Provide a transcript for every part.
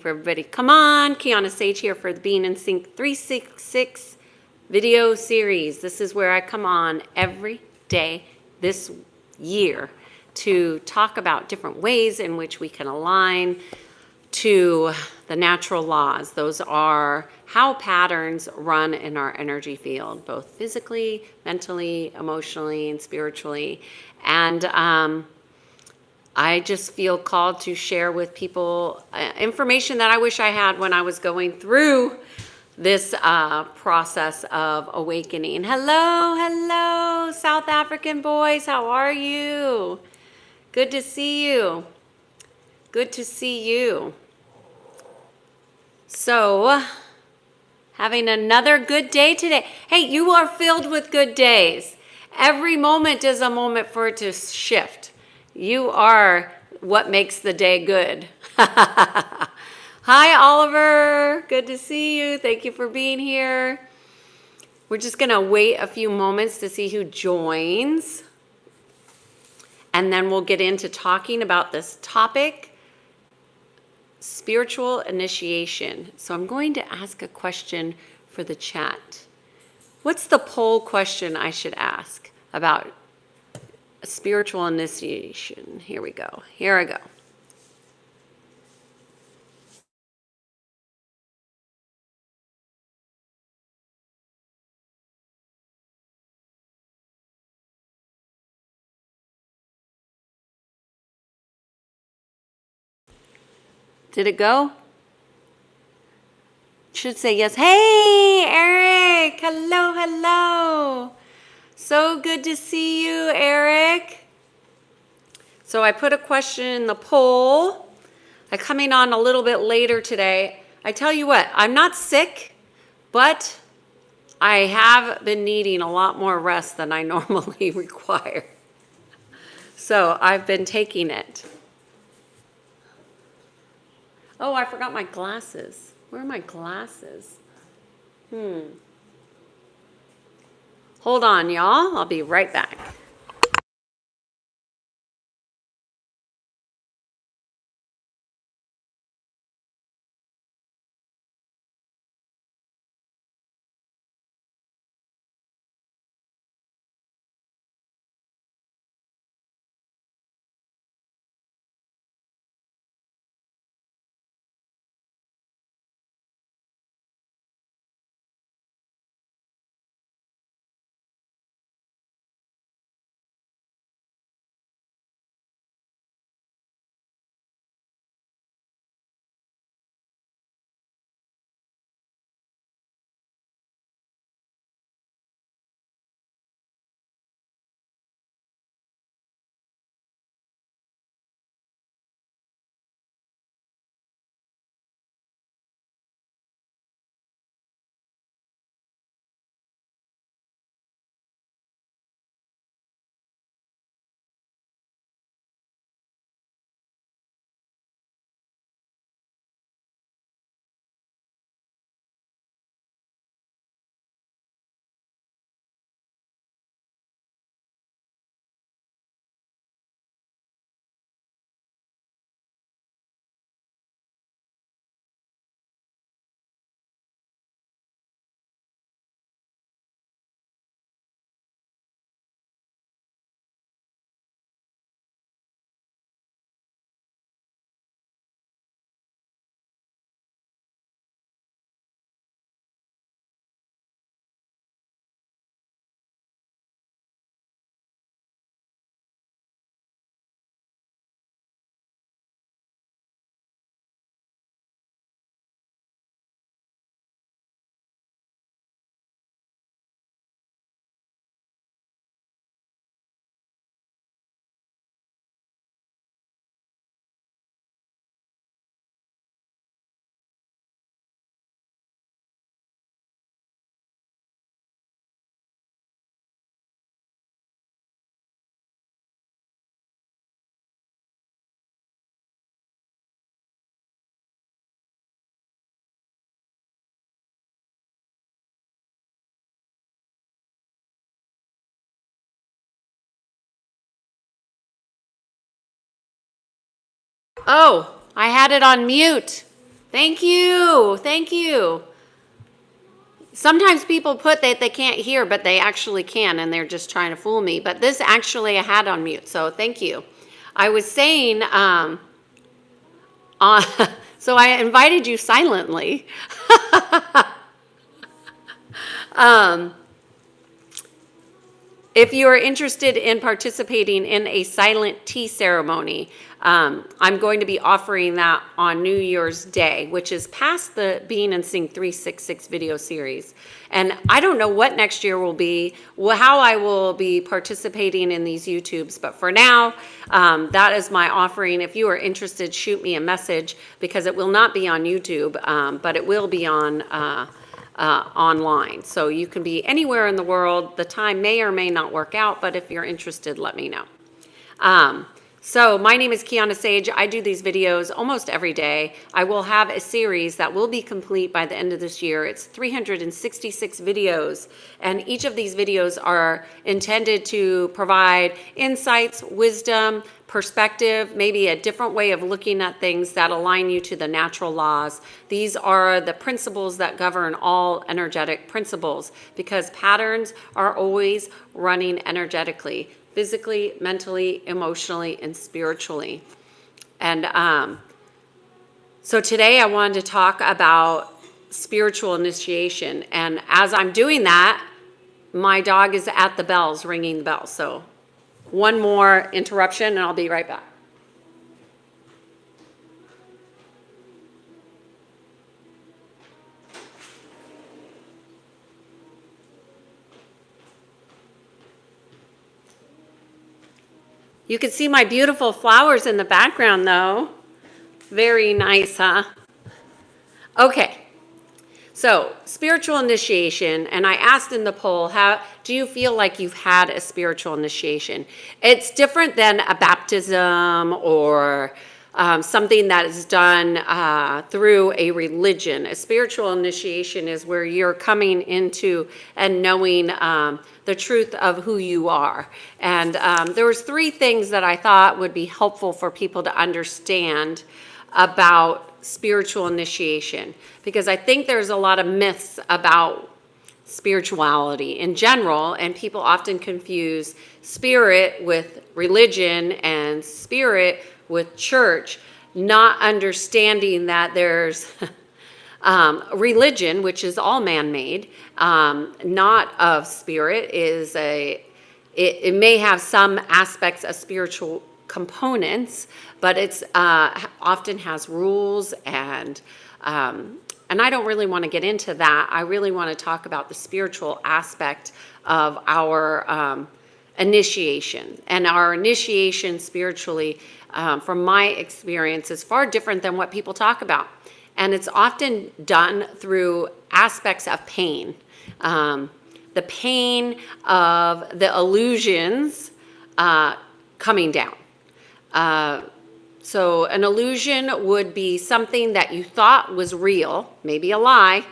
For everybody, come on. Kiana Sage here for the Being in Sync 366 video series. This is where I come on every day this year to talk about different ways in which we can align to the natural laws. Those are how patterns run in our energy field, both physically, mentally, emotionally, and spiritually. And I just feel called to share with people information that I wish I had when I was going through this process of awakening. Hello, South African boys. How are you? Good to see you. Good to see you. So, having another good day today. Hey, you are filled with good days. Every moment is a moment for it to shift. You are what makes the day good. Hi, Oliver. Good to see you. Thank you for being here. We're just going to wait a few moments to see who joins. And then we'll get into talking about this topic, spiritual initiation. So I'm going to ask a question for the chat. What's the poll question I should ask about spiritual initiation? Here we go. Here I go. Did it go? Should say yes. Hey, Eric. Hello. So good to see you, Eric. So I put a question in the poll. I'm coming on a little bit later today. I tell you what, I'm not sick, but I have been needing a lot more rest than I normally require. So I've been taking it. Oh, I forgot my glasses. Where are my glasses? Hold on, y'all. I'll be right back. Oh, I had it on mute. Thank you. Thank you. Sometimes people put that they can't hear, but they actually can, and they're just trying to fool me. But this actually I had on mute, so thank you. I was saying, so I invited you silently. If you are interested in participating in a silent tea ceremony, I'm going to be offering that on New Year's Day, which is past the Being and Sing 366 video series. And I don't know what next year will be, how I will be participating in these YouTubes, but for now, that is my offering. If you are interested, shoot me a message, because it will not be on YouTube, but it will be on online. So you can be anywhere in the world. The time may or may not work out, but if you're interested, let me know. So my name is Kiana Sage. I do these videos almost every day. I will have a series that will be complete by the end of this year. It's 366 videos, and each of these videos are intended to provide insights, wisdom, perspective, maybe a different way of looking at things that align you to the natural laws. These are the principles that govern all energetic principles, because patterns are always running energetically, physically, mentally, emotionally, and spiritually. And so today I wanted to talk about spiritual initiation. And as I'm doing that, my dog is at the bells, ringing the bells. So one more interruption and I'll be right back. You can see my beautiful flowers in the background though. Very nice, huh? Okay. So, spiritual initiation, and I asked in the poll, how do you feel like you've had a spiritual initiation? It's different than a baptism or something that is done through a religion. A spiritual initiation is where you're coming into and knowing the truth of who you are. And there was 3 things that I thought would be helpful for people to understand about spiritual initiation, because I think there's a lot of myths about spirituality in general, and people often confuse spirit with religion and spirit with church, not understanding that there's religion, which is all man-made, not of spirit, it may have some aspects of spiritual components, but it's often has rules, and I don't really want to get into that. I really want to talk about the spiritual aspect of our initiation. And our initiation spiritually, from my experience, is far different than what people talk about. And it's often done through aspects of pain. The pain of the illusions coming down. So an illusion would be something that you thought was real, maybe a lie,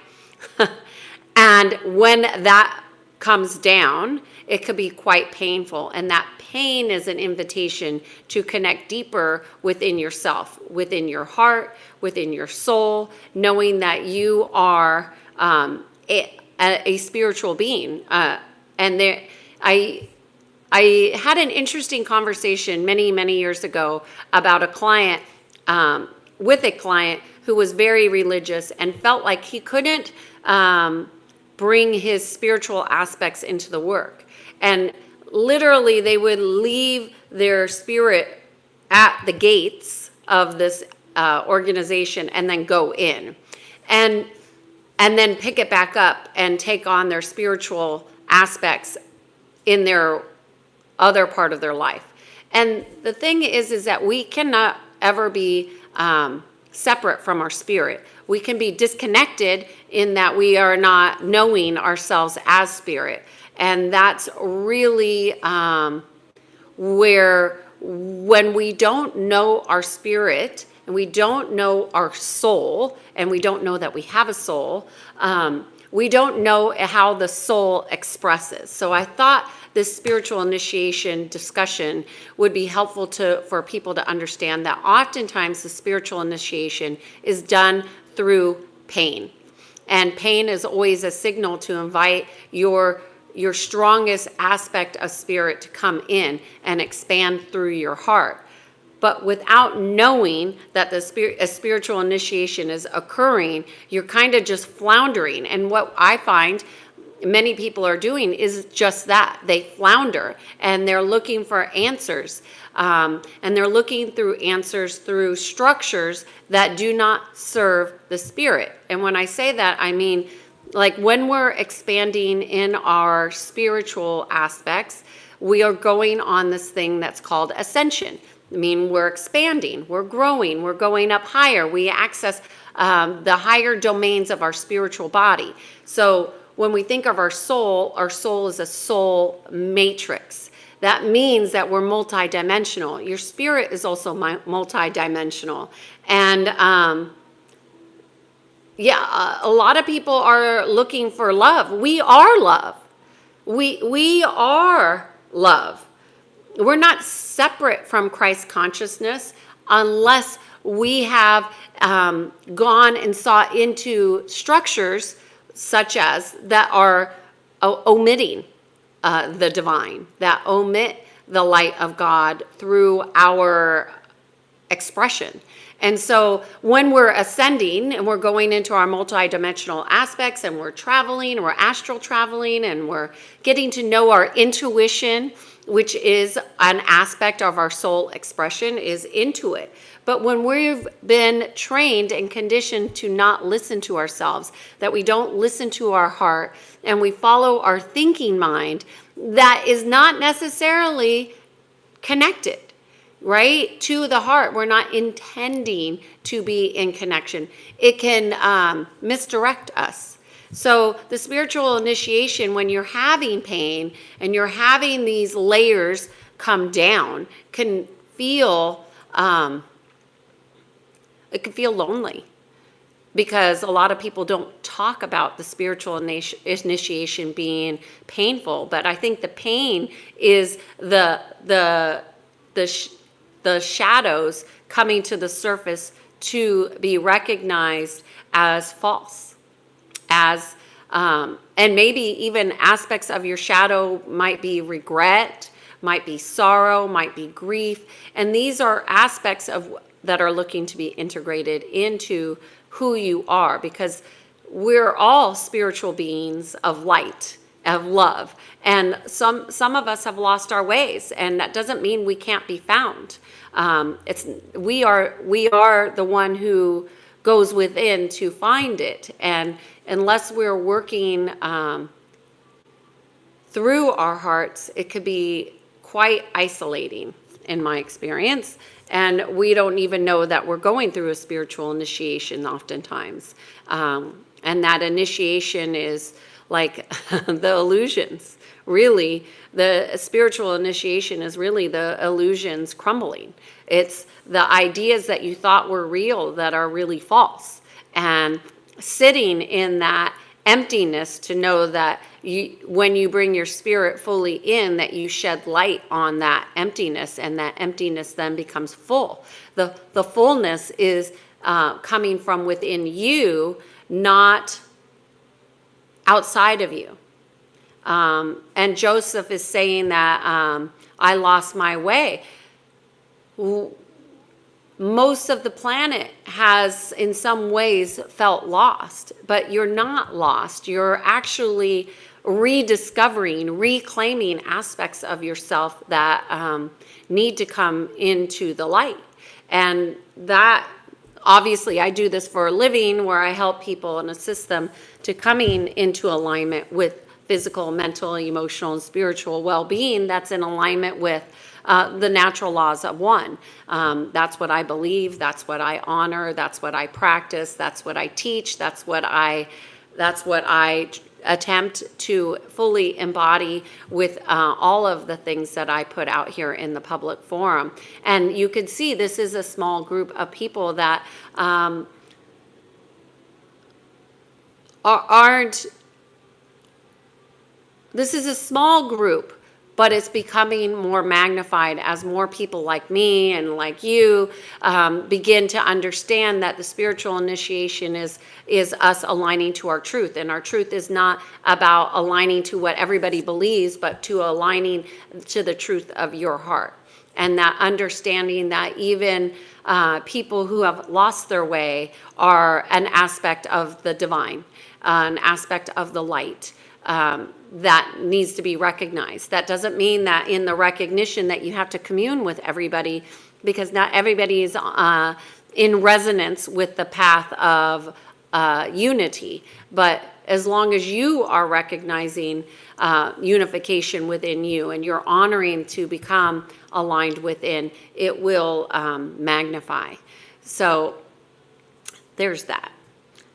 and when that comes down, it could be quite painful. And that pain is an invitation to connect deeper within yourself, within your heart, within your soul, knowing that you are a spiritual being. I had an interesting conversation many years ago about a client, with a client who was very religious and felt like he couldn't bring his spiritual aspects into the work. And literally they would leave their spirit at the gates of this organization and then go in. And then pick it back up and take on their spiritual aspects in their other part of their life. And the thing is that we cannot ever be separate from our spirit. We can be disconnected in that we are not knowing ourselves as spirit. And that's really where, when we don't know our spirit and we don't know our soul, and we don't know that we have a soul, we don't know how the soul expresses. So I thought this spiritual initiation discussion would be helpful for people to understand that oftentimes the spiritual initiation is done through pain. And pain is always a signal to invite your strongest aspect of spirit to come in and expand through your heart. But without knowing that a spiritual initiation is occurring, you're kind of just floundering. And what I find many people are doing is just that. They flounder and they're looking for answers. And they're looking through answers through structures that do not serve the spirit. And when I say that, I mean, like when we're expanding in our spiritual aspects, we are going on this thing that's called ascension. I mean, we're expanding, we're growing, we're going up higher. We access the higher domains of our spiritual body. So when we think of our soul is a soul matrix. That means that we're multidimensional. Your spirit is also multidimensional. And a lot of people are looking for love. We are love. We are love. We're not separate from Christ consciousness unless we have gone and sought into structures such as that are omitting the divine, that omit the light of God through our expression. And so when we're ascending and we're going into our multidimensional aspects and we're traveling, we're astral traveling, and we're getting to know our intuition, which is an aspect of our soul expression, is intuit. But when we've been trained and conditioned to not listen to ourselves, that we don't listen to our heart, and we follow our thinking mind, that is not necessarily connected, right, to the heart. We're not intending to be in connection. It can misdirect us. So the spiritual initiation, when you're having pain and you're having these layers come down, can feel it can feel lonely, because a lot of people don't talk about the spiritual initiation being painful. But I think the pain is the shadows coming to the surface to be recognized as false, as and maybe even aspects of your shadow might be regret, might be sorrow, might be grief, and these are aspects of that are looking to be integrated into who you are, because we're all spiritual beings of light, of love, and some of us have lost our ways, and that doesn't mean we can't be found. We are the one who goes within to find it, and unless we're working through our hearts, it could be quite isolating in my experience. And we don't even know that we're going through a spiritual initiation oftentimes. And that initiation is like the illusions. Really, the spiritual initiation is really the illusions crumbling. It's the ideas that you thought were real that are really false. And sitting in that emptiness to know that when you bring your spirit fully in, that you shed light on that emptiness, and that emptiness then becomes full. The fullness is coming from within you, not outside of you. And Joseph is saying that I lost my way. Most of the planet has in some ways felt lost, but you're not lost. You're actually rediscovering, reclaiming aspects of yourself that need to come into the light. And that, obviously, I do this for a living, where I help people and assist them to coming into alignment with physical, mental, emotional, and spiritual well-being that's in alignment with the natural laws of one. That's what I believe. That's what I honor. That's what I practice. That's what I teach. That's what I attempt to fully embody with all of the things that I put out here in the public forum. And you can see this is a small group of people that aren't. This is a small group but it's becoming more magnified as more people like me and like you begin to understand that the spiritual initiation is us aligning to our truth. And our truth is not about aligning to what everybody believes, but to aligning to the truth of your heart. And that understanding that even people who have lost their way are an aspect of the divine, an aspect of the light. That needs to be recognized. That doesn't mean that in the recognition that you have to commune with everybody, because not everybody is in resonance with the path of unity. But as long as you are recognizing unification within you and you're honoring to become aligned within, it will magnify. So there's that.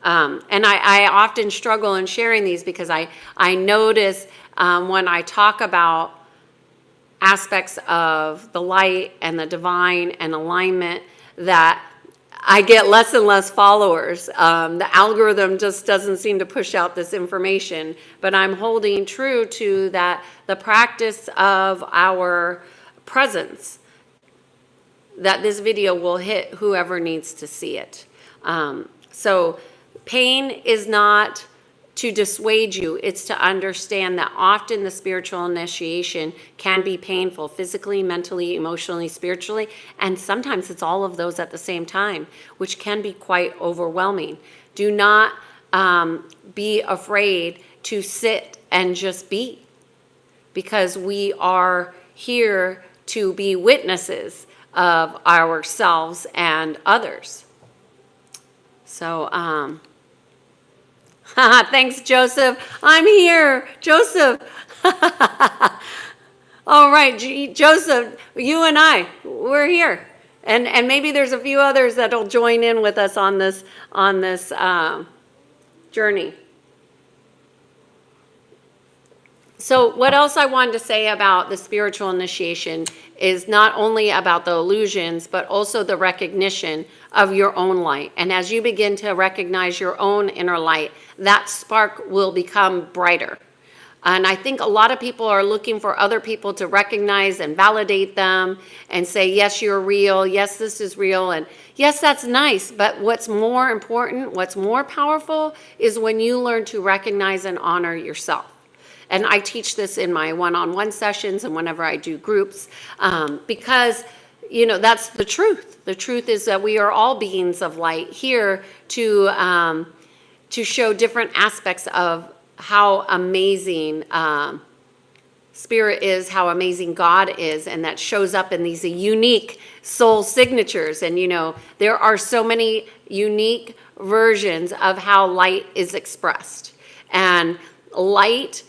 And I often struggle in sharing these because I notice when I talk about aspects of the light and the divine and alignment that I get less and less followers. The algorithm just doesn't seem to push out this information, but I'm holding true to that the practice of our presence, that this video will hit whoever needs to see it. So pain is not to dissuade you, it's to understand that often the spiritual initiation can be painful physically, mentally, emotionally, spiritually, and sometimes it's all of those at the same time, which can be quite overwhelming. Do not be afraid to sit and just be, because we are here to be witnesses of ourselves and others. So, thanks, Joseph. I'm here, Joseph. All right, Joseph, you and I, we're here. And maybe there's a few others that'll join in with us on this journey. So what else I wanted to say about the spiritual initiation is not only about the illusions, but also the recognition of your own light. And as you begin to recognize your own inner light, that spark will become brighter. And I think a lot of people are looking for other people to recognize and validate them and say, yes, you're real. Yes, this is real. And yes, that's nice. But what's more important, what's more powerful is when you learn to recognize and honor yourself. And I teach this in my one-on-one sessions and whenever I do groups, because, you know, that's the truth. The truth is that we are all beings of light here to show different aspects of how amazing Spirit is, how amazing God is, and that shows up in these unique soul signatures. And, you know, there are so many unique versions of how light is expressed. And light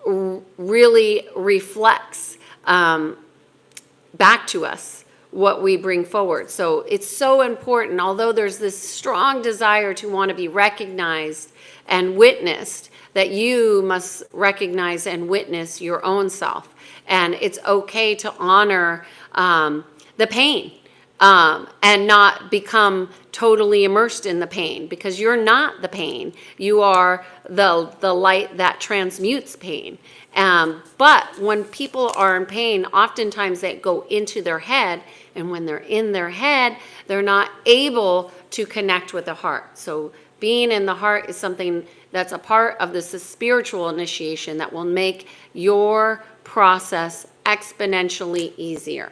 really reflects back to us what we bring forward. So it's so important, although there's this strong desire to want to be recognized and witnessed, that you must recognize and witness your own self. And it's okay to honor the pain and not become totally immersed in the pain, because you're not the pain. You are the light that transmutes pain. But when people are in pain, oftentimes they go into their head, and when they're in their head, they're not able to connect with the heart. So being in the heart is something that's a part of this spiritual initiation that will make your process exponentially easier.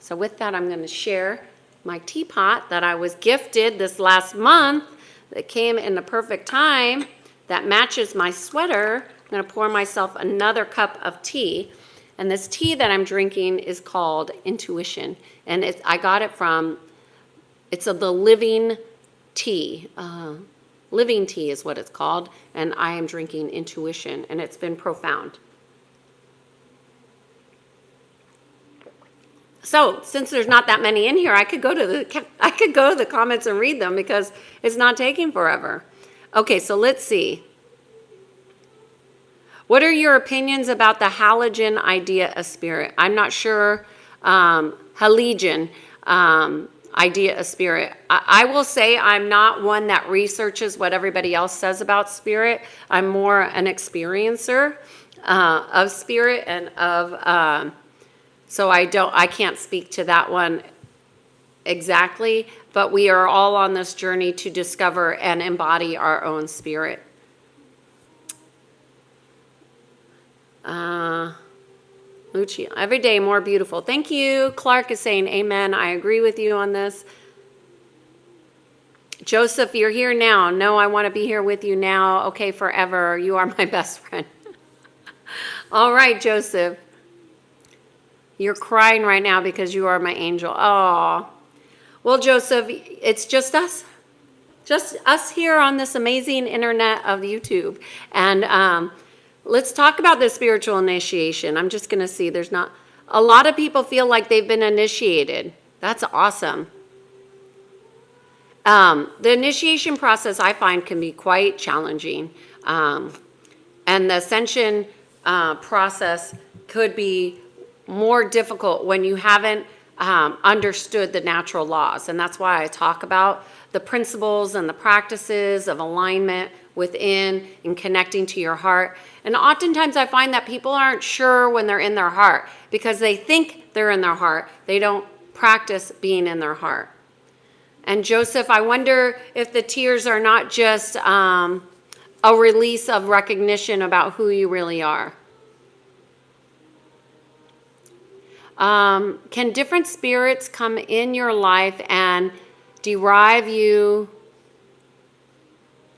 So with that, I'm going to share my teapot that I was gifted this last month that came in the perfect time that matches my sweater. I'm going to pour myself another cup of tea. And this tea that I'm drinking is called Intuition. And I got it from, it's the Living Tea. Living Tea is what it's called. And I am drinking Intuition. And it's been profound. So since there's not that many in here, I could go to the comments and read them because it's not taking forever. Okay, so let's see. What are your opinions about the halogen idea of spirit? I'm not sure. Halogen idea of spirit. I will say I'm not one that researches what everybody else says about spirit. I'm more an experiencer. of spirit and of, so I can't speak to that one exactly, but we are all on this journey to discover and embody our own spirit. Lucia, every day more beautiful. Thank you. Clark is saying amen. I agree with you on this. Joseph, you're here now. No, I want to be here with you now. Okay, forever. You are my best friend. All right, Joseph. You're crying right now because you are my angel. Oh. Well, Joseph, it's just us. Just us here on this amazing internet of YouTube. And let's talk about the spiritual initiation. I'm just going to see there's not a lot of people feel like they've been initiated. That's awesome. The initiation process I find can be quite challenging. And the ascension process could be more difficult when you haven't understood the natural laws. And that's why I talk about the principles and the practices of alignment within and connecting to your heart. And oftentimes I find that people aren't sure when they're in their heart because they think they're in their heart. They don't practice being in their heart. And Joseph, I wonder if the tears are not just a release of recognition about who you really are. Can different spirits come in your life and drive you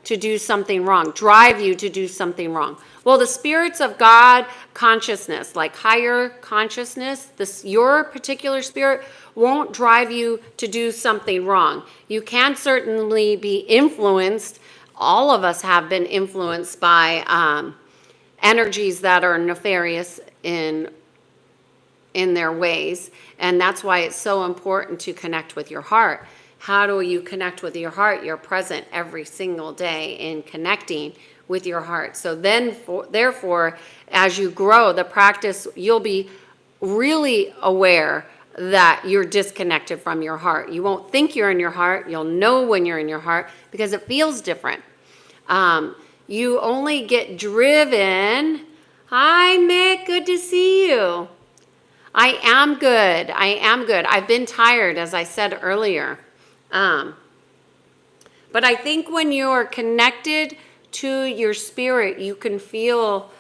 to do something wrong? Well, the spirits of God consciousness, like higher consciousness, your particular spirit won't drive you to do something wrong. You can certainly be influenced. All of us have been influenced by energies that are nefarious in their ways. And that's why it's so important to connect with your heart. How do you connect with your heart? You're present every single day in connecting with your heart. So then, therefore, as you grow the practice, you'll be really aware that you're disconnected from your heart. You won't think you're in your heart. You'll know when you're in your heart because it feels different. You only get driven. Hi, Mick. Good to see you. I am good. I've been tired, as I said earlier. But I think when you're connected to your spirit, you can feel,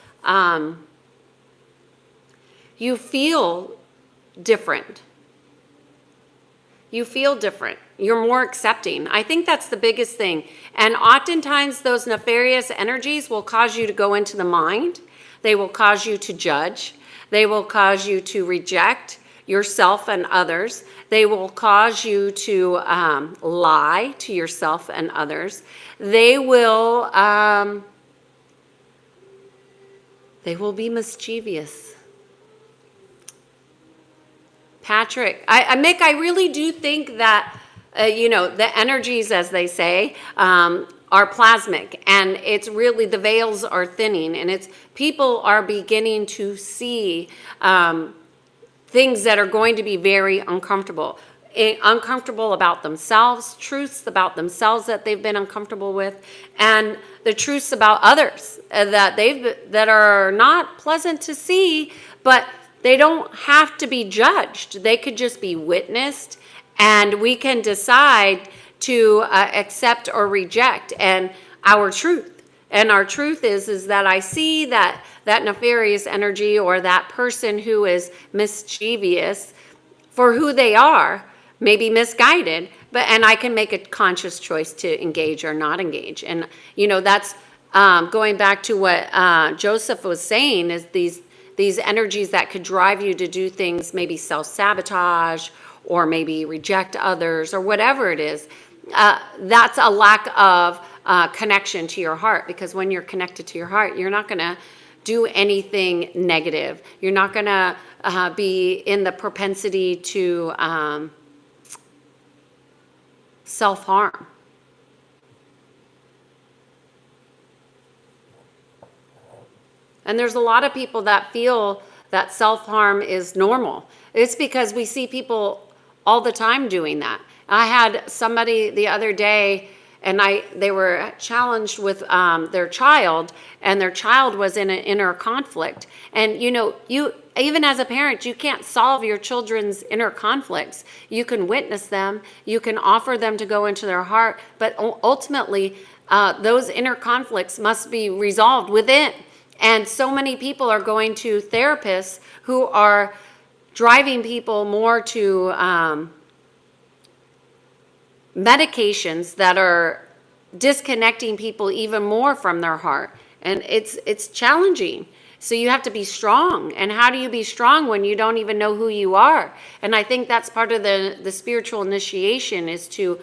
you feel different. You feel different. You're more accepting. I think that's the biggest thing. And oftentimes those nefarious energies will cause you to go into the mind. They will cause you to judge. They will cause you to reject yourself and others. They will cause you to lie to yourself and others. They will be mischievous. Patrick, Mick, I really do think that, the energies, as they say, are plasmic, and it's really, the veils are thinning, and it's, people are beginning to see things that are going to be very uncomfortable about themselves, truths about themselves that they've been uncomfortable with, and the truths about others that are not pleasant to see, but they don't have to be judged. They could just be witnessed, and we can decide to accept or reject and our truth. And our truth is that I see that nefarious energy or that person who is mischievous for who they are, maybe misguided, and I can make a conscious choice to engage or not engage. And that's going back to what Joseph was saying, is these energies that could drive you to do things, maybe self-sabotage or maybe reject others or whatever it is. That's a lack of connection to your heart, because when you're connected to your heart, you're not going to do anything negative. You're not going to be in the propensity to self-harm. And there's a lot of people that feel that self-harm is normal. It's because we see people all the time doing that. I had somebody the other day, and they were challenged with their child, and their child was in an inner conflict. And you even as a parent, you can't solve your children's inner conflicts. You can witness them, you can offer them to go into their heart, but ultimately those inner conflicts must be resolved within. And so many people are going to therapists who are driving people more to medications that are disconnecting people even more from their heart. And it's challenging. So you have to be strong. And how do you be strong when you don't even know who you are? And I think that's part of the spiritual initiation, is to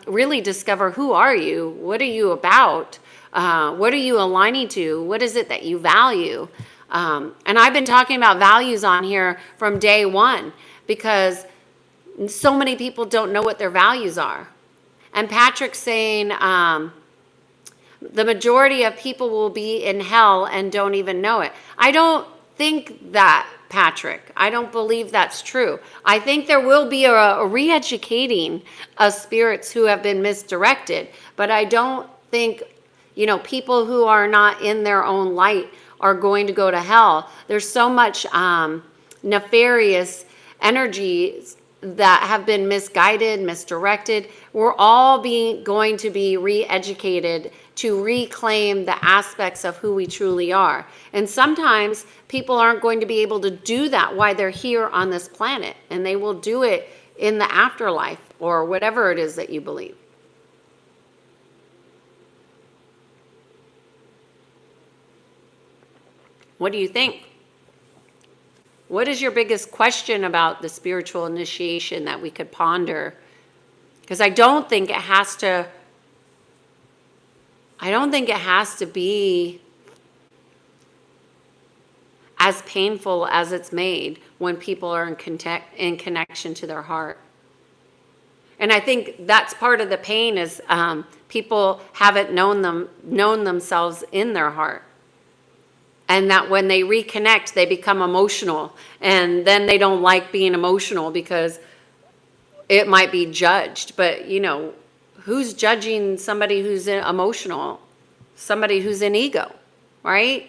really discover, who are you? What are you about? What are you aligning to? What is it that you value? And I've been talking about values on here from day one, because so many people don't know what their values are. And Patrick's saying the majority of people will be in hell and don't even know it. I don't think that, Patrick. I don't believe that's true. I think there will be a re-educating of spirits who have been misdirected, but I don't think, people who are not in their own light are going to go to hell. There's so much nefarious energies that have been misguided, misdirected. We're all going to be re-educated to reclaim the aspects of who we truly are. And sometimes people aren't going to be able to do that while they're here on this planet, and they will do it in the afterlife or whatever it is that you believe. What do you think? What is your biggest question about the spiritual initiation that we could ponder? Because I don't think it has to be as painful as it's made when people are in connection to their heart. And I think that's part of the pain, is people haven't known themselves in their heart. And that when they reconnect, they become emotional. And then they don't like being emotional because it might be judged. But, who's judging somebody who's emotional? Somebody who's in ego, right?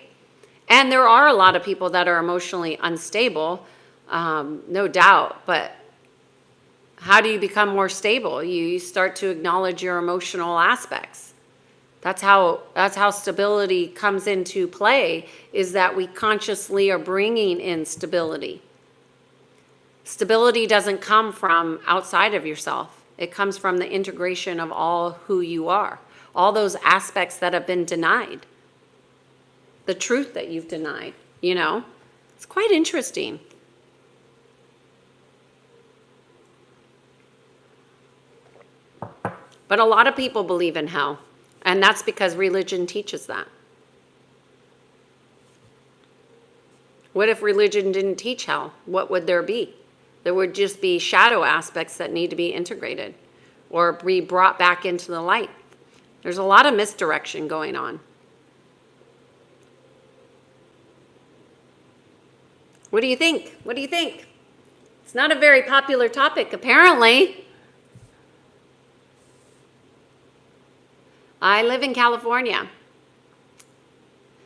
And there are a lot of people that are emotionally unstable, no doubt. But how do you become more stable? You start to acknowledge your emotional aspects. That's how stability comes into play, is that we consciously are bringing in stability. Stability doesn't come from outside of yourself. It comes from the integration of all who you are, all those aspects that have been denied, the truth that you've denied, It's quite interesting. But a lot of people believe in hell. And that's because religion teaches that. What if religion didn't teach hell? What would there be? There would just be shadow aspects that need to be integrated or be brought back into the light. There's a lot of misdirection going on. What do you think? What do you think? It's not a very popular topic, apparently. I live in California.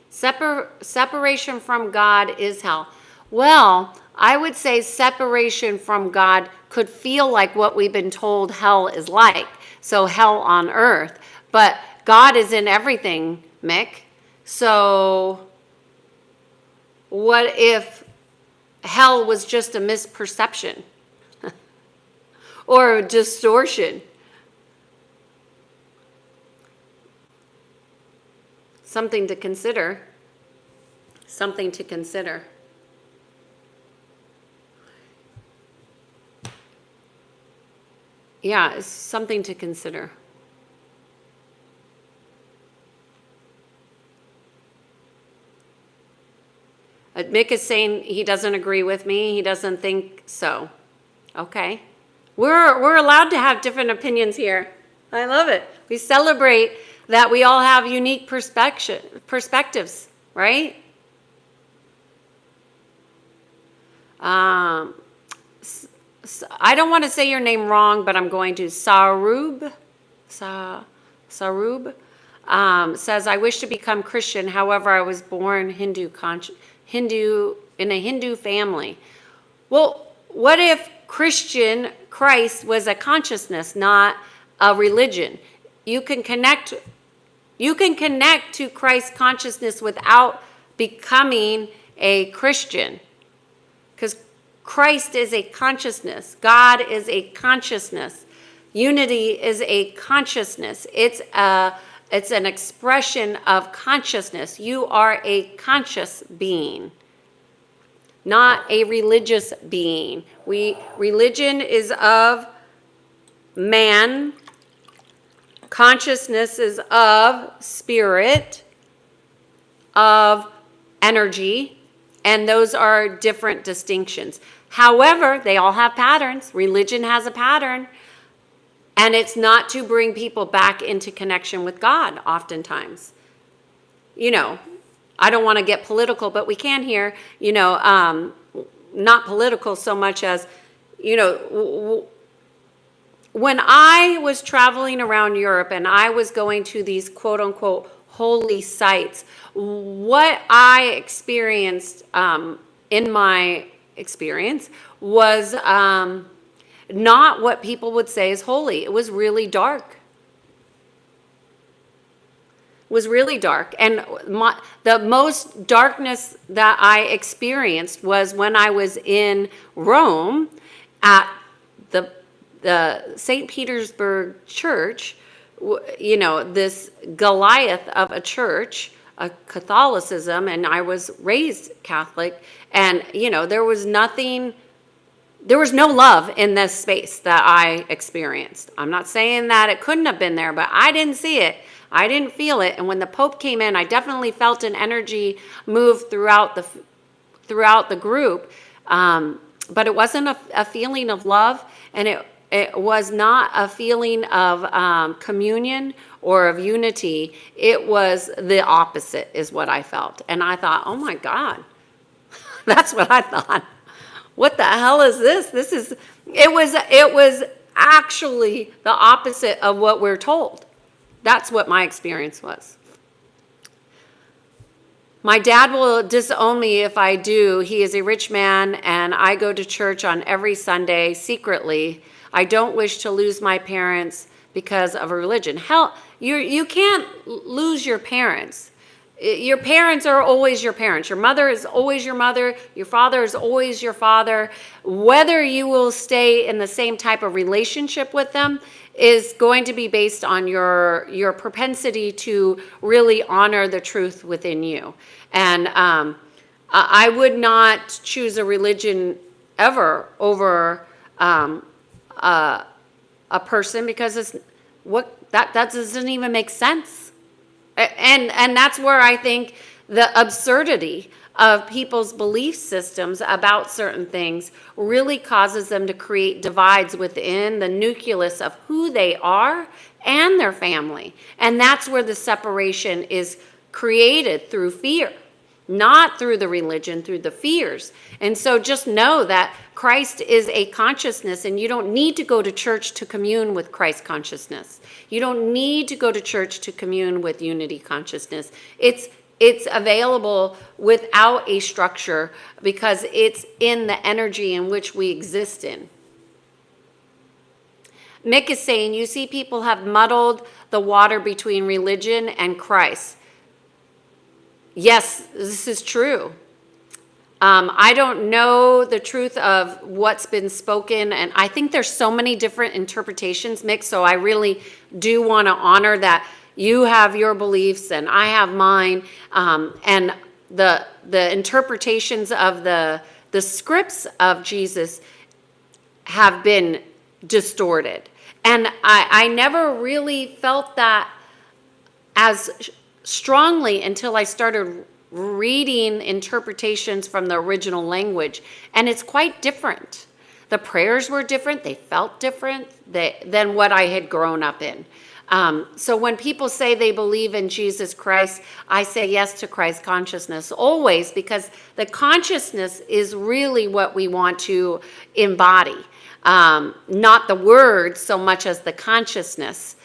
Separation from God is hell. Well, I would say separation from God could feel like what we've been told hell is like. So hell on earth. But God is in everything, Mick. So what if hell was just a misperception or a distortion? Something to consider. Something to consider. Yeah, it's something to consider. Mick is saying he doesn't agree with me. He doesn't think so. Okay. We're allowed to have different opinions here. I love it. We celebrate that we all have unique perspectives, right? I don't want to say your name wrong, but I'm going to. Sarub, says, I wish to become Christian. However, I was born Hindu in a Hindu family. Well, what if Christ was a consciousness, not a religion? You can connect to Christ's consciousness without becoming a Christian. Because Christ is a consciousness. God is a consciousness. Unity is a consciousness. It's an expression of consciousness. You are a conscious being, not a religious being. Religion is of man. Consciousness is of spirit, of energy, and those are different distinctions. However, they all have patterns. Religion has a pattern, and it's not to bring people back into connection with God oftentimes. I don't want to get political, but we can here, not political so much as, when I was traveling around Europe and I was going to these quote unquote holy sites, what I experienced in my experience was not what people would say is holy. It was really dark. Was really dark. And the most darkness that I experienced was when I was in Rome at the St. Petersburg church, this Goliath of a church, a Catholicism, and I was raised Catholic, and, there was no love in this space that I experienced. I'm not saying that it couldn't have been there, but I didn't see it. I didn't feel it. And when the Pope came in, I definitely felt an energy move throughout the group. But it wasn't a feeling of love, and it was not a feeling of communion or of unity. It was the opposite is what I felt. And I thought, oh my God, that's what I thought. What the hell is this? It was actually the opposite of what we're told. That's what my experience was. My dad will disown me if I do. He is a rich man, and I go to church on every Sunday secretly. I don't wish to lose my parents because of a religion. Hell, you can't lose your parents. Your parents are always your parents. Your mother is always your mother. Your father is always your father. Whether you will stay in the same type of relationship with them is going to be based on your propensity to really honor the truth within you. And I would not choose a religion ever over a person, because that doesn't even make sense. And that's where I think the absurdity of people's belief systems about certain things really causes them to create divides within the nucleus of who they are and their family. And that's where the separation is created through fear, not through the religion, through the fears. And so just know that Christ is a consciousness, and you don't need to go to church to commune with Christ consciousness. You don't need to go to church to commune with unity consciousness. It's available without a structure, because it's in the energy in which we exist in. Mick is saying, you see, people have muddled the water between religion and Christ. Yes, this is true. I don't know the truth of what's been spoken, and I think there's so many different interpretations, Mick, so I really do want to honor that you have your beliefs and I have mine, and the interpretations of the scripts of Jesus have been distorted. And I never really felt that as strongly until I started reading interpretations from the original language, and it's quite different. The prayers were different. They felt different than what I had grown up in. So when people say they believe in Jesus Christ, I say yes to Christ consciousness always, because the consciousness is really what we want to embody, not the words so much as the consciousness.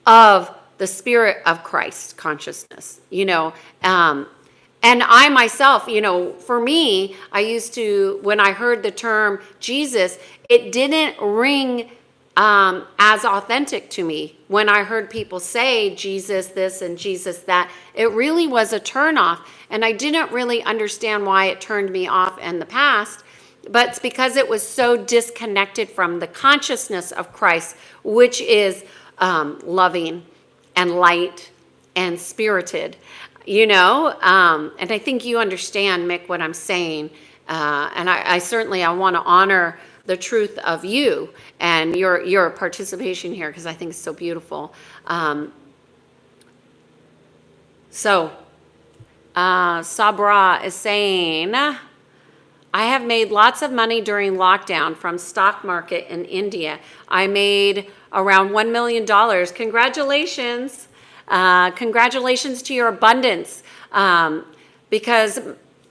of the spirit of Christ consciousness, you know. And I myself, you know, for me, I used to, when I heard the term Jesus, it didn't ring as authentic to me. When I heard people say Jesus this and Jesus that, it really was a turnoff. And I didn't really understand why it turned me off in the past. But it's because it was so disconnected from the consciousness of Christ, which is loving and light and spirited, you know. And I think you understand, Mick, what I'm saying. And I certainly want to honor the truth of you and your participation here, because I think it's so beautiful. Sabra is saying, I have made lots of money during lockdown from stock market in India. I made around $1 million. Congratulations. Congratulations to your abundance, because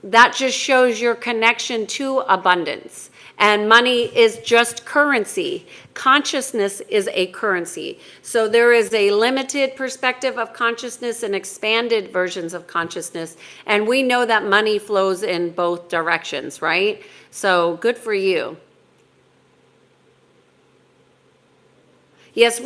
that just shows your connection to abundance. And money is just currency. Consciousness is a currency. So there is a limited perspective of consciousness and expanded versions of consciousness. And we know that money flows in both directions, right? So good for you. Yes,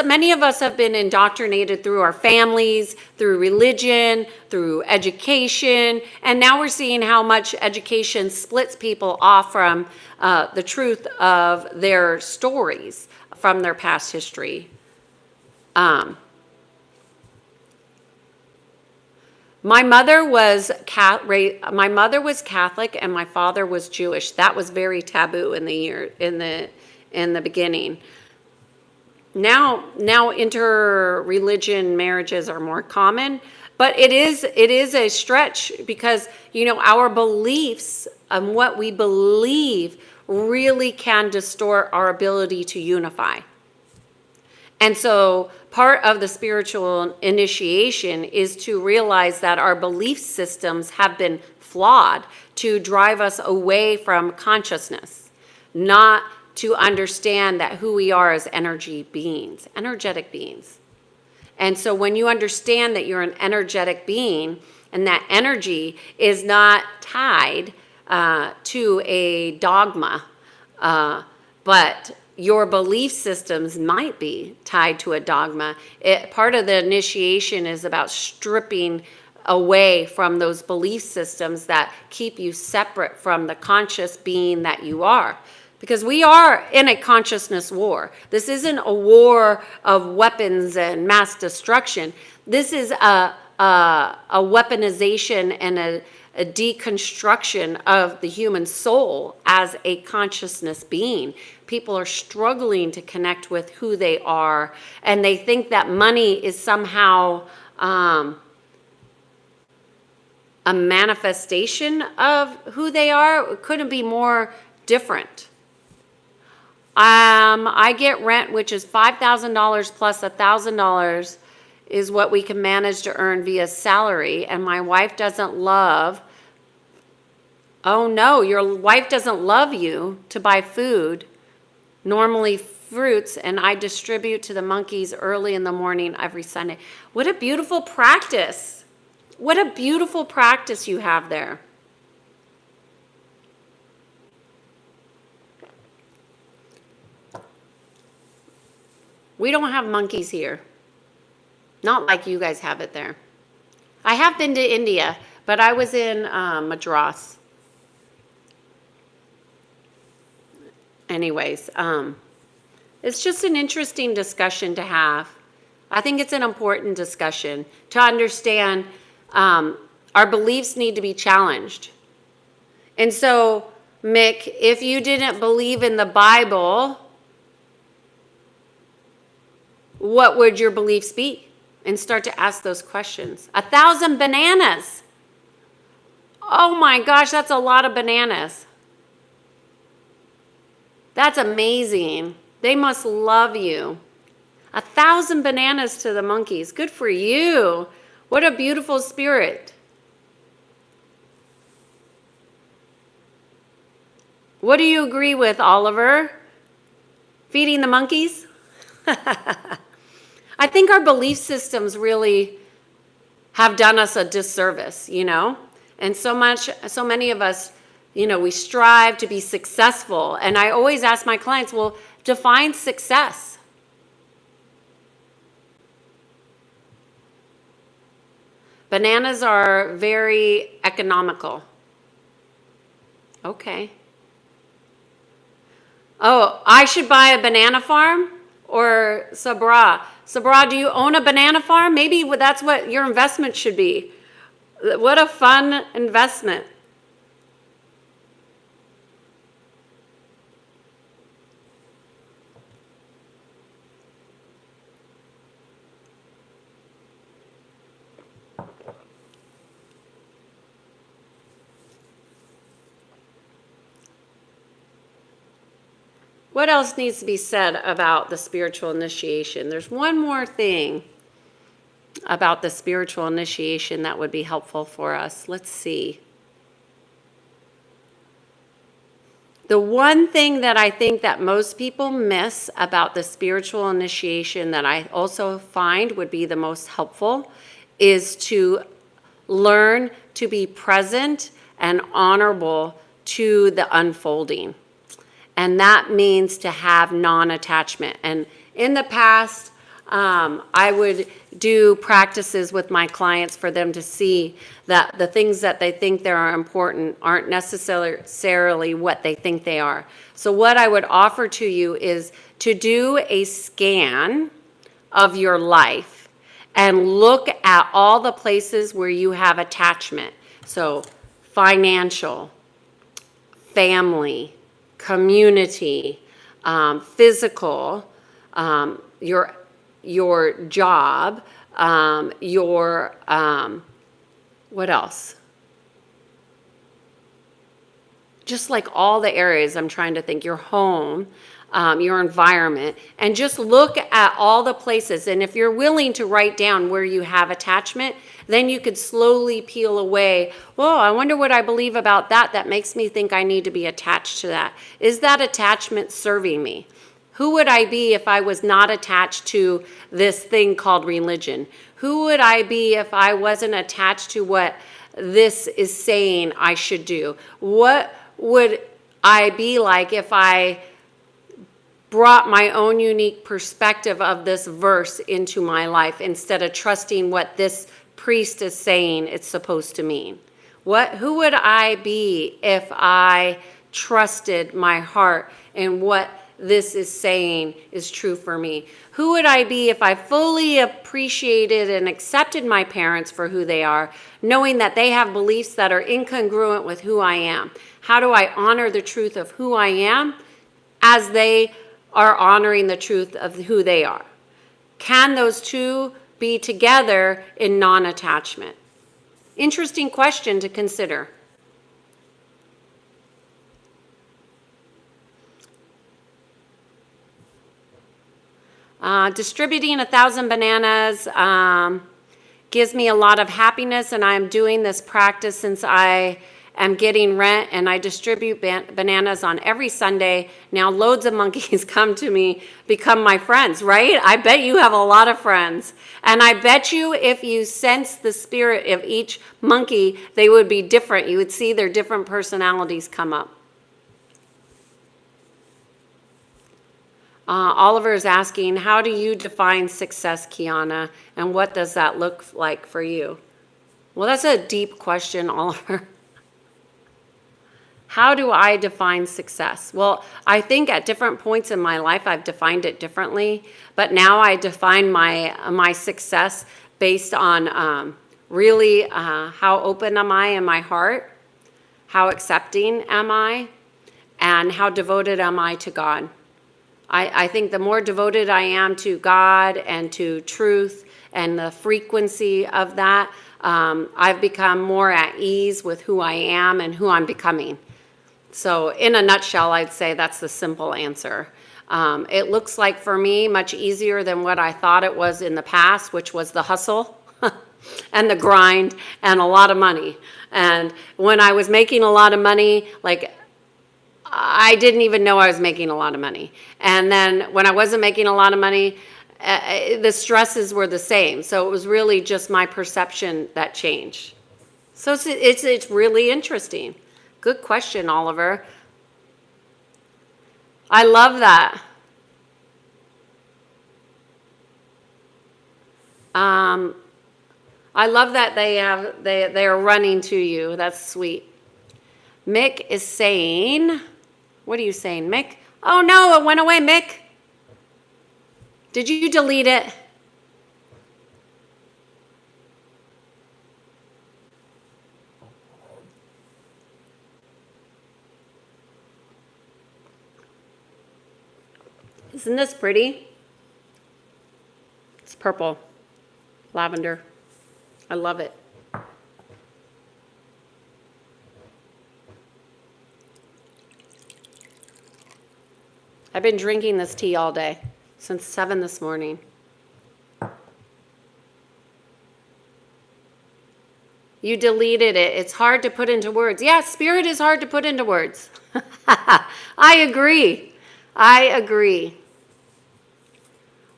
many of us have been indoctrinated through our families, through religion, through education, and now we're seeing how much education splits people off from the truth of their stories from their past history. My mother was Catholic and my father was Jewish. That was very taboo in the beginning. Now inter-religion marriages are more common, but it is a stretch, because, you know, our beliefs and what we believe really can distort our ability to unify. And so part of the spiritual initiation is to realize that our belief systems have been flawed to drive us away from consciousness, not to understand that who we are as energetic beings. And so when you understand that you're an energetic being and that energy is not tied to a dogma, but your belief systems might be tied to a dogma. Part of the initiation is about stripping away from those belief systems that keep you separate from the conscious being that you are. Because we are in a consciousness war. This isn't a war of weapons and mass destruction. This is a weaponization and a deconstruction of the human soul as a consciousness being. People are struggling to connect with who they are, and they think that money is somehow a manifestation of who they are. It couldn't be more different. I get rent, which is $5,000 plus $1,000 is what we can manage to earn via salary. And my wife doesn't love. Oh no, your wife doesn't love you to buy food, normally fruits, and I distribute to the monkeys early in the morning every Sunday. What a beautiful practice. What a beautiful practice you have there. We don't have monkeys here. Not like you guys have it there. I have been to India, but I was in Madras. Anyways, it's just an interesting discussion to have. I think it's an important discussion to understand our beliefs need to be challenged. And so, Mick, if you didn't believe in the Bible, what would your beliefs be? And start to ask those questions. 1,000 bananas. Oh my gosh, that's a lot of bananas. That's amazing. They must love you. 1,000 bananas to the monkeys. Good for you. What a beautiful spirit. What do you agree with, Oliver? Feeding the monkeys? I think our belief systems really have done us a disservice, And so many of us, we strive to be successful. And I always ask my clients, well, define success. Bananas are very economical. Okay. Oh, I should buy a banana farm? Or Sabra? Sabra, do you own a banana farm? Maybe that's what your investment should be. What a fun investment. What else needs to be said about the spiritual initiation? There's one more thing about the spiritual initiation that would be helpful for us. Let's see. The one thing that I think that most people miss about the spiritual initiation that I also find would be the most helpful is to learn to be present and honorable to the unfolding. And that means to have non-attachment. And in the past, I would do practices with my clients for them to see that the things that they think they are important aren't necessarily what they think they are. So what I would offer to you is to do a scan of your life and look at all the places where you have attachment. So financial, family, community, physical, your job, what else? Just like all the areas I'm trying to think, your home, your environment, and just look at all the places. And if you're willing to write down where you have attachment, then you could slowly peel away. Whoa, I wonder what I believe about that makes me think I need to be attached to that. Is that attachment serving me? Who would I be if I was not attached to this thing called religion? Who would I be if I wasn't attached to what this is saying I should do? What would I be like if I brought my own unique perspective of this verse into my life instead of trusting what this priest is saying it's supposed to mean? Who would I be if I trusted my heart and what this is saying is true for me? Who would I be if I fully appreciated and accepted my parents for who they are, knowing that they have beliefs that are incongruent with who I am? How do I honor the truth of who I am as they are honoring the truth of who they are? Can those two be together in non-attachment? Interesting question to consider. Distributing 1,000 bananas gives me a lot of happiness, and I'm doing this practice since I am getting rent, and I distribute bananas on every Sunday. Now loads of monkeys come to me, become my friends, right? I bet you have a lot of friends. And I bet you if you sense the spirit of each monkey, they would be different. You would see their different personalities come up. Oliver is asking, how do you define success, Kiana? And what does that look like for you? Well, that's a deep question, Oliver. How do I define success? Well, I think at different points in my life, I've defined it differently. But now I define my success based on really how open am I in my heart? How accepting am I? And how devoted am I to God? I think the more devoted I am to God and to truth and the frequency of that, I've become more at ease with who I am and who I'm becoming. So in a nutshell, I'd say that's the simple answer. It looks like for me much easier than what I thought it was in the past, which was the hustle and the grind and a lot of money. And when I was making a lot of money, I didn't even know I was making a lot of money. And then when I wasn't making a lot of money, the stresses were the same. So it was really just my perception that changed. So it's really interesting. Good question, Oliver. I love that. I love that they are running to you. That's sweet. Mick is saying, what are you saying, Mick? Oh no, it went away, Mick. Did you delete it? Isn't this pretty? It's purple, lavender. I love it. I've been drinking this tea all day, since 7 this morning. You deleted it. It's hard to put into words. Yeah, spirit is hard to put into words. I agree. I agree.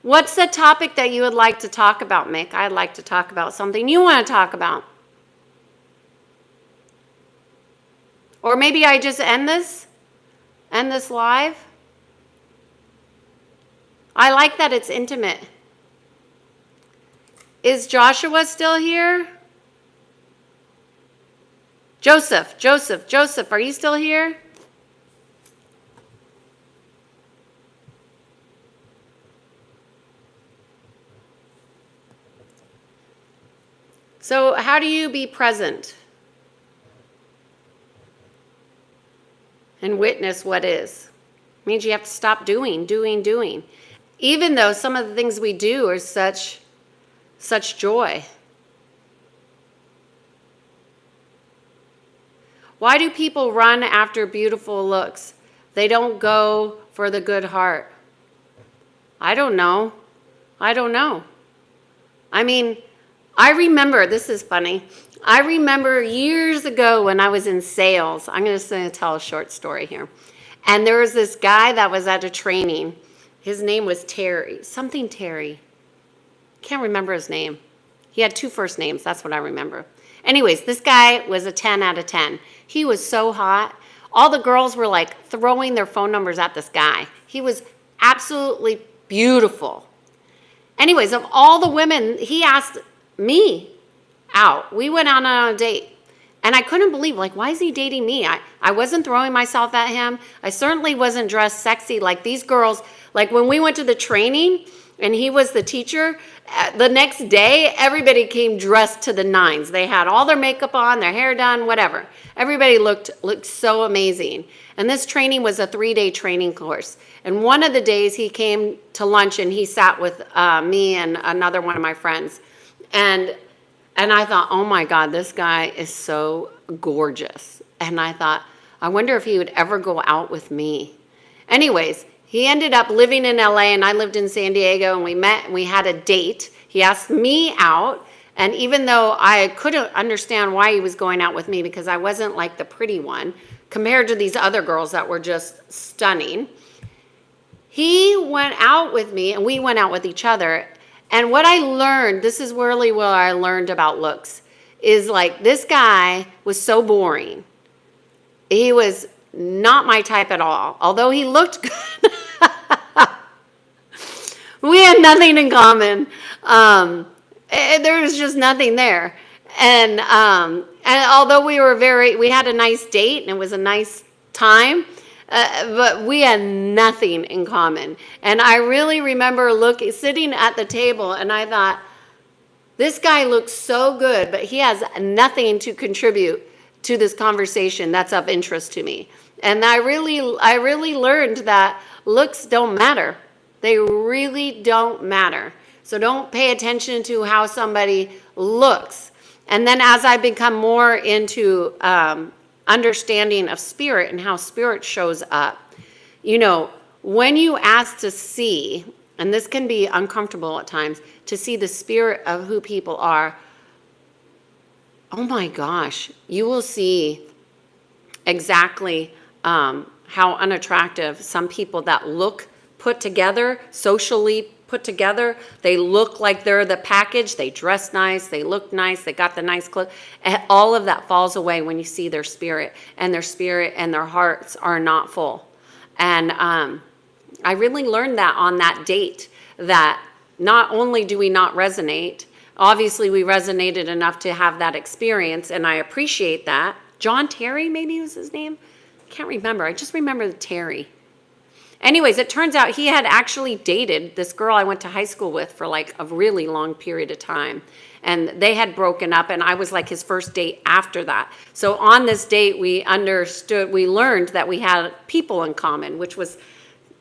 What's the topic that you would like to talk about, Mick? I'd like to talk about something you want to talk about. Or maybe I just end this live. I like that it's intimate. Is Joshua still here? Joseph, are you still here? So how do you be present and witness what is? It means you have to stop doing. Even though some of the things we do are such joy. Why do people run after beautiful looks? They don't go for the good heart. I don't know. I mean, I remember, this is funny. I remember years ago when I was in sales, I'm just going to tell a short story here. And there was this guy that was at a training. His name was Terry, something Terry. Can't remember his name. He had 2 first names, that's what I remember. Anyways, this guy was a 10 out of 10. He was so hot. All the girls were like throwing their phone numbers at this guy. He was absolutely beautiful. Anyways, of all the women, he asked me out. We went out on a date. And I couldn't believe, like, why is he dating me? I wasn't throwing myself at him. I certainly wasn't dressed sexy like these girls. Like when we went to the training and he was the teacher, the next day, everybody came dressed to the nines. They had all their makeup on, their hair done, whatever. Everybody looked so amazing. And this training was a 3-day training course. And one of the days he came to lunch and he sat with me and another one of my friends. And I thought, oh my God, this guy is so gorgeous. And I thought, I wonder if he would ever go out with me. Anyways, he ended up living in LA and I lived in San Diego, and we met and we had a date. He asked me out. And even though I couldn't understand why he was going out with me, because I wasn't like the pretty one compared to these other girls that were just stunning, he went out with me and we went out with each other. And what I learned, this is really what I learned about looks, is like this guy was so boring. He was not my type at all, although he looked good. We had nothing in common. There was just nothing there. And although we had a nice date and it was a nice time, but we had nothing in common. And I really remember sitting at the table and I thought, this guy looks so good, but he has nothing to contribute to this conversation that's of interest to me. And I really learned that looks don't matter. They really don't matter. So don't pay attention to how somebody looks. And then as I become more into understanding of spirit and how spirit shows up, when you ask to see, and this can be uncomfortable at times, to see the spirit of who people are, oh my gosh, you will see exactly how unattractive some people that look put together, socially put together. They look like they're the package. They dress nice. They look nice. They got the nice clothes. And all of that falls away when you see their spirit and their hearts are not full. And I really learned that on that date, that not only do we not resonate, obviously we resonated enough to have that experience, and I appreciate that. John Terry, maybe was his name? I can't remember. I just remember the Terry. Anyways, it turns out he had actually dated this girl I went to high school with for like a really long period of time. And they had broken up, and I was like his first date after that. So on this date, we learned that we had people in common, which was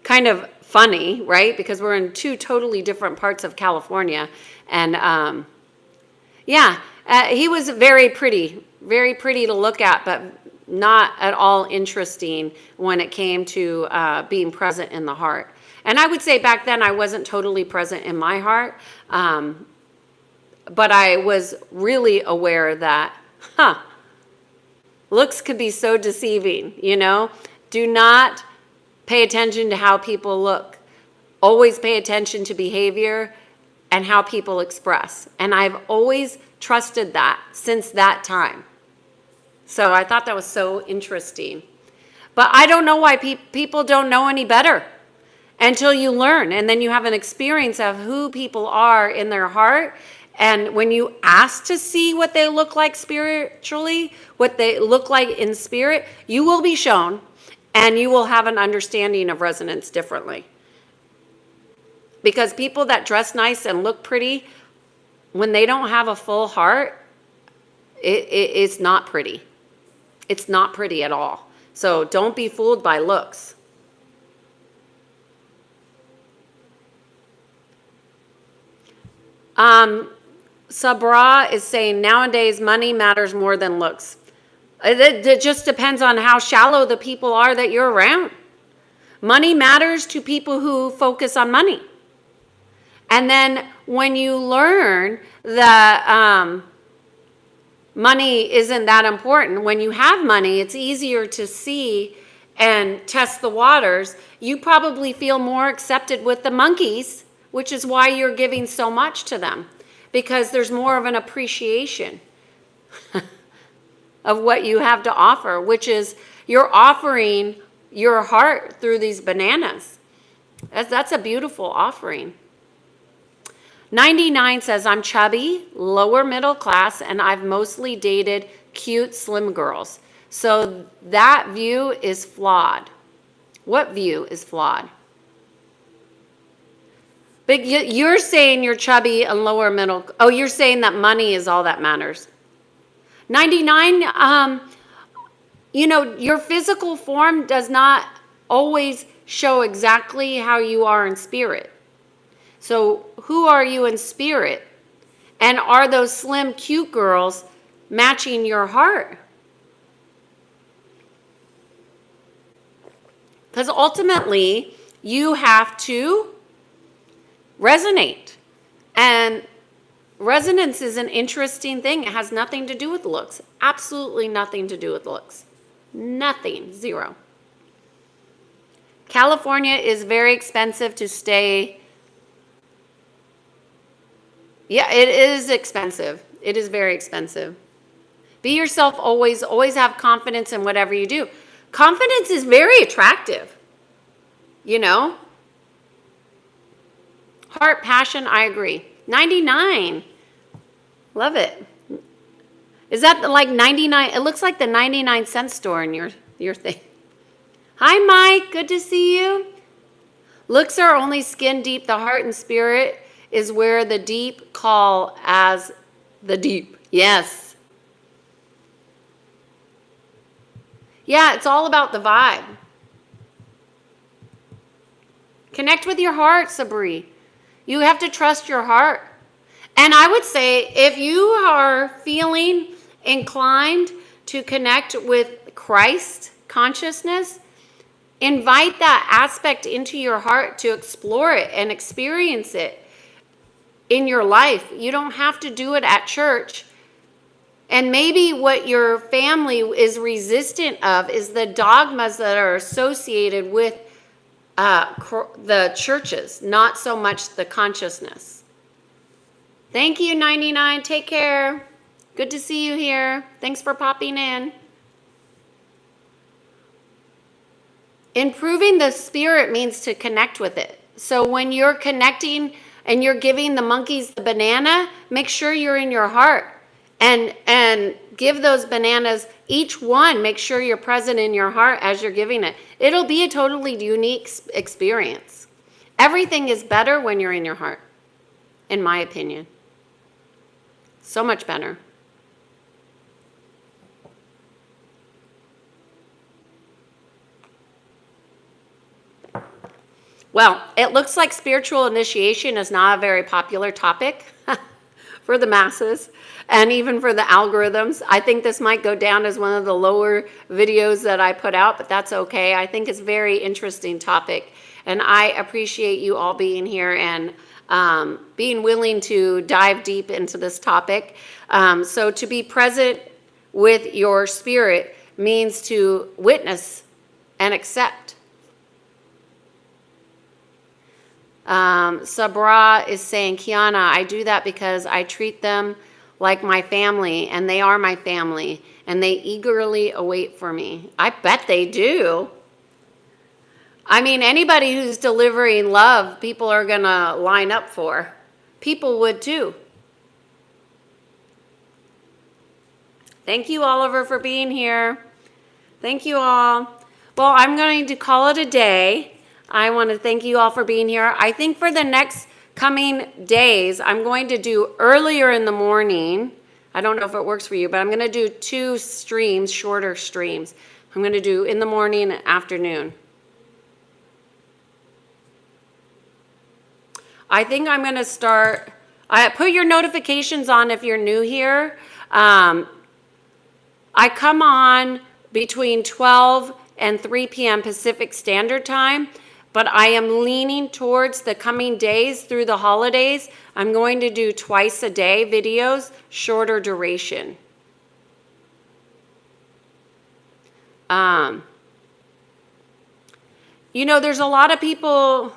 kind of funny, right? Because we're in two totally different parts of California. And he was very pretty to look at, but not at all interesting when it came to being present in the heart. And I would say back then I wasn't totally present in my heart, but I was really aware that, looks could be so deceiving, Do not pay attention to how people look. Always pay attention to behavior and how people express. And I've always trusted that since that time. So I thought that was so interesting. But I don't know why people don't know any better until you learn. And then you have an experience of who people are in their heart. And when you ask to see what they look like spiritually, what they look like in spirit, you will be shown, and you will have an understanding of resonance differently. Because people that dress nice and look pretty, when they don't have a full heart, it's not pretty. It's not pretty at all. So don't be fooled by looks. Sabra is saying nowadays money matters more than looks. It just depends on how shallow the people are that you're around. Money matters to people who focus on money. And then when you learn that money isn't that important, when you have money, it's easier to see and test the waters. You probably feel more accepted with the monkeys, which is why you're giving so much to them, because there's more of an appreciation of what you have to offer, which is you're offering your heart through these bananas. That's a beautiful offering. 99 says, I'm chubby, lower middle class, and I've mostly dated cute, slim girls. So that view is flawed. What view is flawed? But you're saying you're chubby and lower middle. Oh, you're saying that money is all that matters. 99, your physical form does not always show exactly how you are in spirit. So who are you in spirit? And are those slim, cute girls matching your heart? Because ultimately, you have to resonate. And resonance is an interesting thing. It has nothing to do with looks. Absolutely nothing to do with looks. Nothing. Zero. California is very expensive to stay. Yeah, it is expensive. It is very expensive. Be yourself always. Always have confidence in whatever you do. Confidence is very attractive. Heart, passion, I agree. 99. Love it. Is that like 99? It looks like the 99-cent store in your thing. Hi, Mike. Good to see you. Looks are only skin deep. The heart and spirit is where the deep call as the deep. Yes. Yeah, it's all about the vibe. Connect with your heart, Sabri. You have to trust your heart. And I would say if you are feeling inclined to connect with Christ consciousness, invite that aspect into your heart to explore it and experience it in your life. You don't have to do it at church. And maybe what your family is resistant of is the dogmas that are associated with the churches, not so much the consciousness. Thank you, 99. Take care. Good to see you here. Thanks for popping in. Improving the spirit means to connect with it. So when you're connecting and you're giving the monkeys the banana, make sure you're in your heart and give those bananas, each one, make sure you're present in your heart as you're giving it. It'll be a totally unique experience. Everything is better when you're in your heart, in my opinion. So much better. Well, it looks like spiritual initiation is not a very popular topic for the masses and even for the algorithms. I think this might go down as one of the lower videos that I put out, but that's okay. I think it's a very interesting topic, and I appreciate you all being here and being willing to dive deep into this topic. So to be present with your spirit means to witness and accept. Sabra is saying, Kiana, I do that because I treat them like my family, and they are my family, and they eagerly await for me. I bet they do. I mean, anybody who's delivering love, people are going to line up for. People would too. Thank you, Oliver, for being here. Thank you all. Well, I'm going to call it a day. I want to thank you all for being here. I think for the next coming days, I'm going to do earlier in the morning. I don't know if it works for you, but I'm going to do 2 streams, shorter streams. I'm going to do in the morning and afternoon. I think I'm going to start, put your notifications on if you're new here. I come on between 12 and 3 p.m. Pacific Standard Time. But I am leaning towards the coming days through the holidays. I'm going to do twice a day videos, shorter duration. You know, there's a lot of people,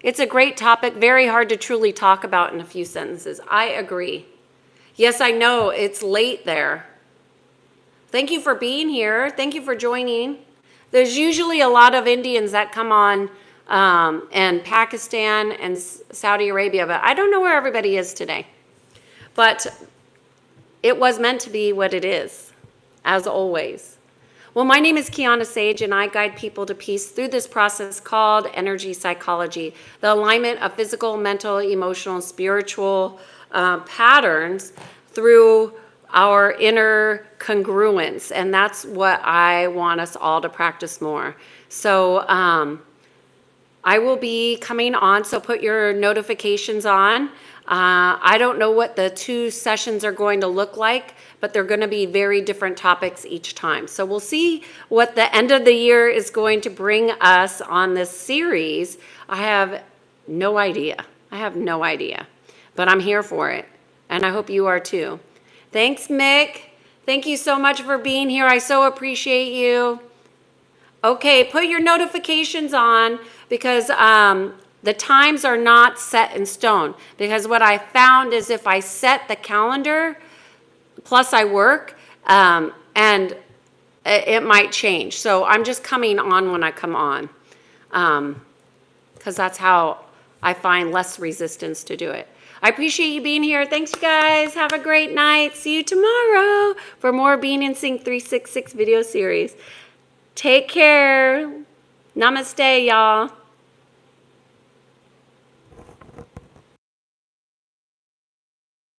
it's a great topic, very hard to truly talk about in a few sentences. I agree. Yes, I know it's late there. Thank you for being here. Thank you for joining. There's usually a lot of Indians that come on, and Pakistan and Saudi Arabia, but I don't know where everybody is today. But it was meant to be what it is, as always. Well, my name is Kiana Sage, and I guide people to peace through this process called energy psychology, the alignment of physical, mental, emotional, spiritual patterns through our inner congruence, and that's what I want us all to practice more. So I will be coming on, so put your notifications on. I don't know what the 2 sessions are going to look like, but they're going to be very different topics each time. So we'll see what the end of the year is going to bring us on this series. I have no idea. But I'm here for it, and I hope you are too. Thanks, Mick. Thank you so much for being here. I so appreciate you. Okay, put your notifications on because the times are not set in stone. Because what I found is if I set the calendar, plus I work, and it might change. So I'm just coming on when I come on, because that's how I find less resistance to do it. I appreciate you being here. Thanks, you guys. Have a great night. See you tomorrow for more Being in Sync 366 video series. Take care. Namaste, y'all.